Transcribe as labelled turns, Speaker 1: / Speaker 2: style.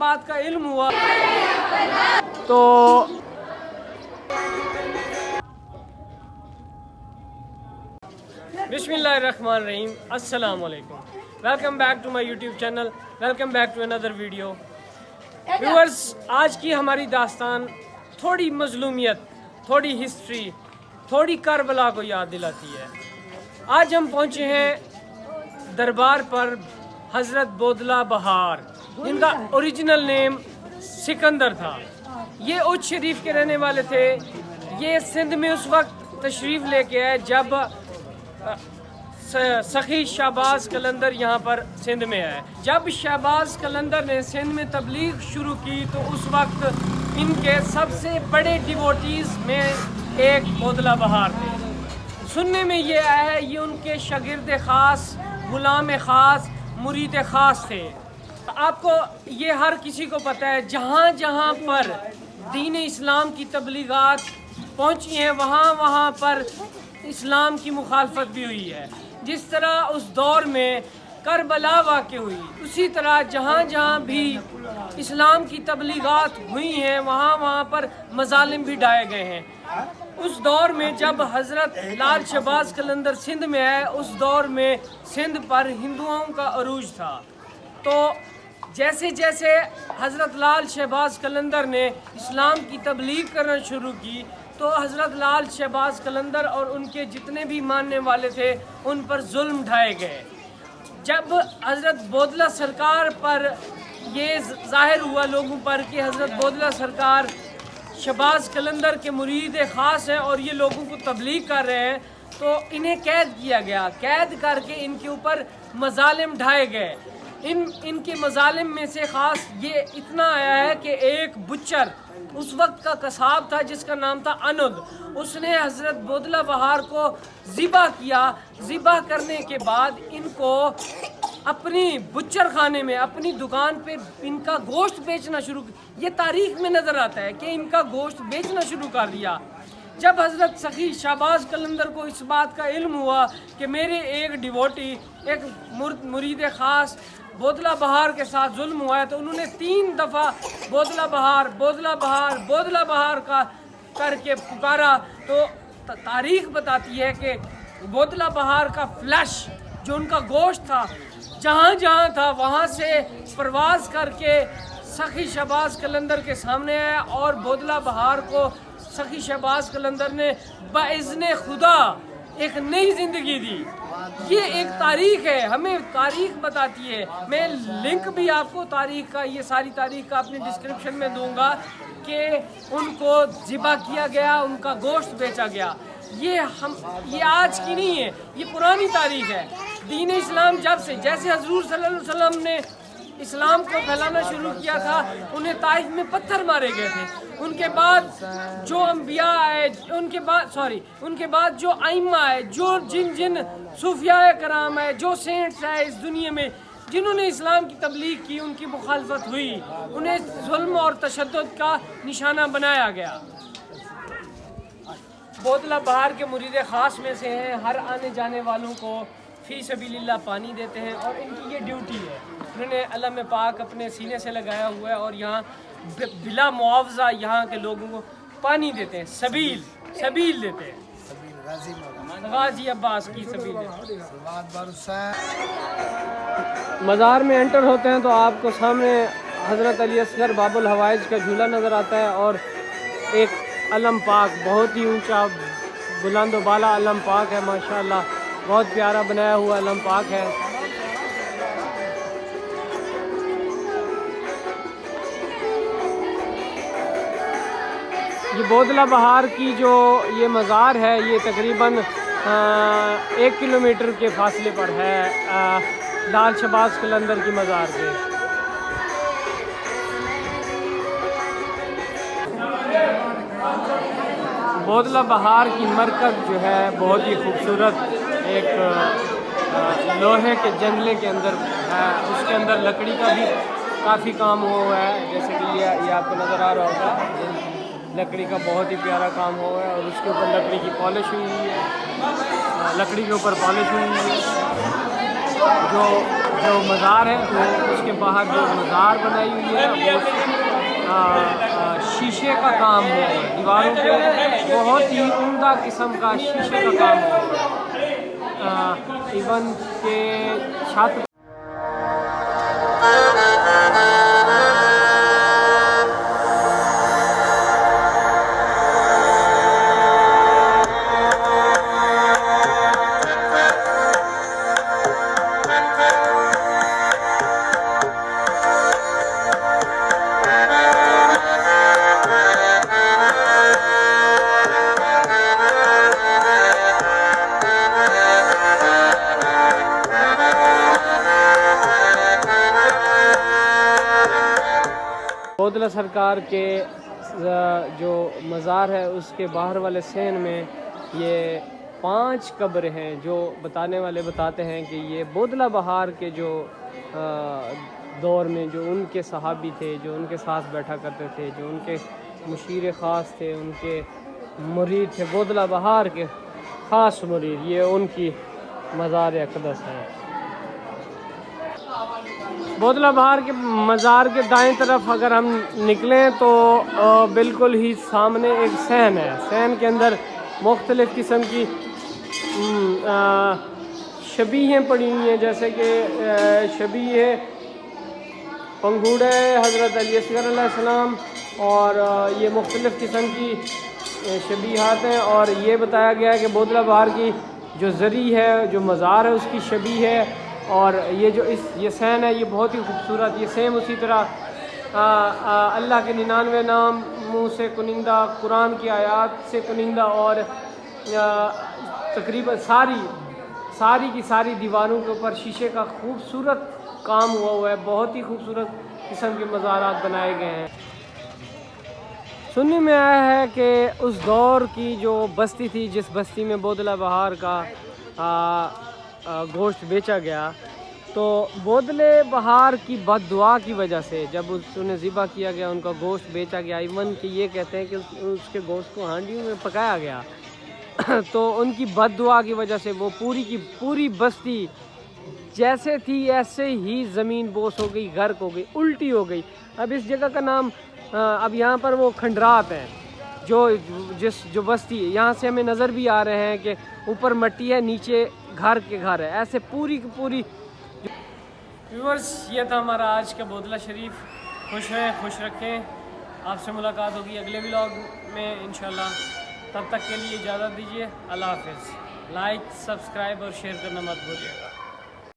Speaker 1: बात का इल्म हुआ तो बिस्मिल्लाहिर्रहमानिर्रहीम, अस्सलाम वालेकुम। Welcome back to my YouTube channel, welcome back to another video. Viewers, आज की हमारी दास्तान थोड़ी मजलूमियत, थोड़ी हिस्ट्री, थोड़ी करबला को याद दिलाती है। आज हम पहुंचे हैं दरबार पर हज़रत बोदला बहार, जिनका ओरिजिनल नेम सिकंदर था। ये उच्च शरीफ के रहने वाले थे। ये सिंध में उस वक्त तशरीफ़ लेके आए जब सखी शहबाज कलंदर यहाँ पर सिंध में आए। जब शहबाज कलंदर ने सिंध में तबलीग शुरू की तो उस वक्त इनके सबसे बड़े डिवोटीज़ में एक बोदला बहार थे। सुनने में ये आया है ये उनके शागिर्द ख़ास, गुलाम ख़ास, मुरीद ख़ास थे। आपको ये हर किसी को पता है, जहाँ जहाँ पर दीन इस्लाम की तबलीगात पहुँची हैं वहाँ वहाँ पर इस्लाम की मुखालफत भी हुई है। जिस तरह उस दौर में करबला वाक़ हुई, उसी तरह जहाँ जहाँ भी इस्लाम की तबलीगात हुई हैं वहाँ वहाँ पर मज़ालिम भी ढाए गए हैं। उस दौर में जब हज़रत लाल शहबाज कलंदर सिंध में आए, उस दौर में सिंध पर हिंदुओं का अरूज था। तो जैसे जैसे हज़रत लाल शहबाज कलंदर ने इस्लाम की तबलीग करना शुरू की तो हज़रत लाल शहबाज कलंदर और उनके जितने भी मानने वाले थे उन पर जुल्म ढाए गए। जब हज़रत बोदला सरकार पर ये ज़ाहिर हुआ लोगों पर कि हज़रत बोदला सरकार शहबाज कलंदर के मुरीद ख़ास हैं और ये लोगों को तबलीग कर रहे हैं, तो इन्हें कैद किया गया। कैद करके इनके ऊपर मज़ालिम ढाए गए। इनके मज़ालिम में से ख़ास ये इतना आया है कि एक बुच्चर उस वक्त का कसाब था जिसका नाम था अनुद, उसने हज़रत बोदला बहार को ज़िबा किया। ज़िबा करने के बाद इनको अपनी बुच्चर खाने में, अपनी दुकान पे इनका गोश्त बेचना शुरू, ये तारीख़ में नज़र आता है कि इनका गोश्त बेचना शुरू कर दिया। जब हज़रत सखी शहबाज कलंदर को इस बात का इल्म हुआ कि मेरे एक डिवोटी, एक मुरीद ख़ास बोदला बहार के साथ जुल्म हुआ है, तो उन्होंने 3 दफ़ा बोदला बहार, बोदला बहार, बोदला बहार का करके पुकारा। तो तारीख़ बताती है कि बोदला बहार का फ्लैश, जो उनका गोश्त था, जहाँ जहाँ था वहाँ से परवाज़ करके सखी शहबाज कलंदर के सामने आया और बोदला बहार को सखी शहबाज कलंदर ने बाइज़्ने खुदा एक नई ज़िंदगी दी। ये एक तारीख़ है, हमें तारीख़ बताती है। मैं लिंक भी आपको तारीख़ का, ये सारी तारीख़ का अपने डिस्क्रिप्शन में दूंगा कि उनको ज़िबा किया गया, उनका गोश्त बेचा गया। ये आज की नहीं है, ये पुरानी तारीख़ है। दीन इस्लाम जब से, जैसे हज़रत सल्लल्लाहु अलैहि वसल्लम ने इस्लाम को फैलाना शुरू किया था, उन्हें ताइफ में पत्थर मारे गए थे। उनके बाद जो अम्बिया आए, उनके बाद जो आइम्मा आए, जो जिन सूफिया कराम आए, जो सेंट्स आए इस दुनिया में, जिन्होंने इस्लाम की तबलीग की, उनकी मुखालफत हुई, उन्हें जुल्म और तशद्दुद का निशाना बनाया गया। बोदला बहार के मुरीद ख़ास में से हैं, हर आने जाने वालों को फ़ी सबीलिल्लाह पानी देते हैं और इनकी ये ड्यूटी है। उन्होंने अलम पाक अपने सीने से लगाया हुआ है और यहाँ बिला मुआवजा यहाँ के लोगों को पानी देते हैं, सबील देते हैं। गाजी अब्बास की सबील देते हैं। मज़ार में एंटर होते हैं तो आपको सामने हज़रत अली असगर बाबुल हवाइज का झूला नज़र आता है और एक अलम पाक, बहुत ही ऊंचा बुलंद बाला अलम पाक है। माशाअल्लाह, बहुत प्यारा बनाया हुआ अलम पाक है। ये बोदला बहार की जो ये मज़ार है, ये तकरीबन 1 किलोमीटर के फासले पर है लाल शहबाज कलंदर की मज़ार के। बोदला बहार की मरकज़ जो है बहुत ही खूबसूरत एक लोहे के जंगले के अंदर है। उसके अंदर लकड़ी का भी काफ़ी काम हुआ है, जैसे कि ये आपको नज़र आ रहा होगा। लकड़ी का बहुत ही प्यारा काम हुआ है और उसके ऊपर लकड़ी की पॉलिश हुई है, लकड़ी के ऊपर पॉलिश हुई है। جو مزار ہے اس کے باہر جو مزار بنائی ہوئی ہے وہ شیشے کا کام ہوا ہے، دیواروں پہ بہت ہی عمدہ قسم کا شیشے کا کام ہوا ہے، ایون کہ چھت بودلہ سرکار کے جو مزار ہے اس کے باہر والے صحن میں یہ 5 قبر ہیں، جو بتانے والے بتاتے ہیں کہ یہ بودلہ بہار کے جو دور میں جو ان کے صحابی تھے، جو ان کے ساتھ بیٹھا کرتے تھے، جو ان کے مشیر خاص تھے، ان کے مرید تھے، بودلہ بہار کے خاص مرید، یہ ان کی مزار اقدس ہے۔ بودلہ بہار کے مزار کے دائیں طرف اگر ہم نکلیں تو بالکل ہی سامنے ایک صحن ہے، صحن کے اندر مختلف قسم کی شبیہیں پڑی ہوئی ہیں، جیسے کہ شبیہ پنگھوڑے حضرت علی اصغر علیہ السلام، اور یہ مختلف قسم کی شبیہات ہیں، اور یہ بتایا گیا ہے کہ بودلہ بہار کی جو زری ہے، جو مزار ہے، اس کی شبیہ ہے، اور یہ صحن ہے، یہ بہت ہی خوبصورت، یہ سیم اسی طرح اللہ کے 99 ناموں سے کنندہ، قرآن کی آیات سے کنندہ، اور تقریباً ساری کی ساری دیواروں کے اوپر شیشے کا خوبصورت کام ہوا ہے، بہت ہی خوبصورت قسم کے مزارات بنائے گئے ہیں۔ سننے میں آیا ہے کہ اس دور کی جو بستی تھی، جس بستی میں بودلہ بہار کا گوشت بیچا گیا، تو بودلے بہار کی بد دعا کی وجہ سے جب انہیں ذبح کیا گیا، ان کا گوشت بیچا گیا، ایون کہ یہ کہتے ہیں کہ اس کے گوشت کو ہانڈیوں میں پکایا گیا، تو ان کی بد دعا کی وجہ سے وہ پوری کی پوری بستی جیسے تھی ایسے ہی زمین بوس ہو گئی، غرق ہو گئی، الٹی ہو گئی۔ اب اس جگہ کا نام اب یہاں پر وہ کھنڈرات ہے، جو بستی یہاں سے ہمیں نظر بھی آ رہے ہیں کہ اوپر مٹی ہے، نیچے گھر کے گھر ہے، ایسے پوری کی پوری۔ ویورز، یہ تھا ہمارا آج کا بودلہ شریف۔ خوش رہیں، خوش رکھیں، آپ سے ملاقات ہوگی اگلے ولاگ میں انشاءاللہ، تب تک کے لیے اجازت دیجیے، اللہ حافظ۔ لائک، سبسکرائب اور شیئر کرنا مت بھولیے گا۔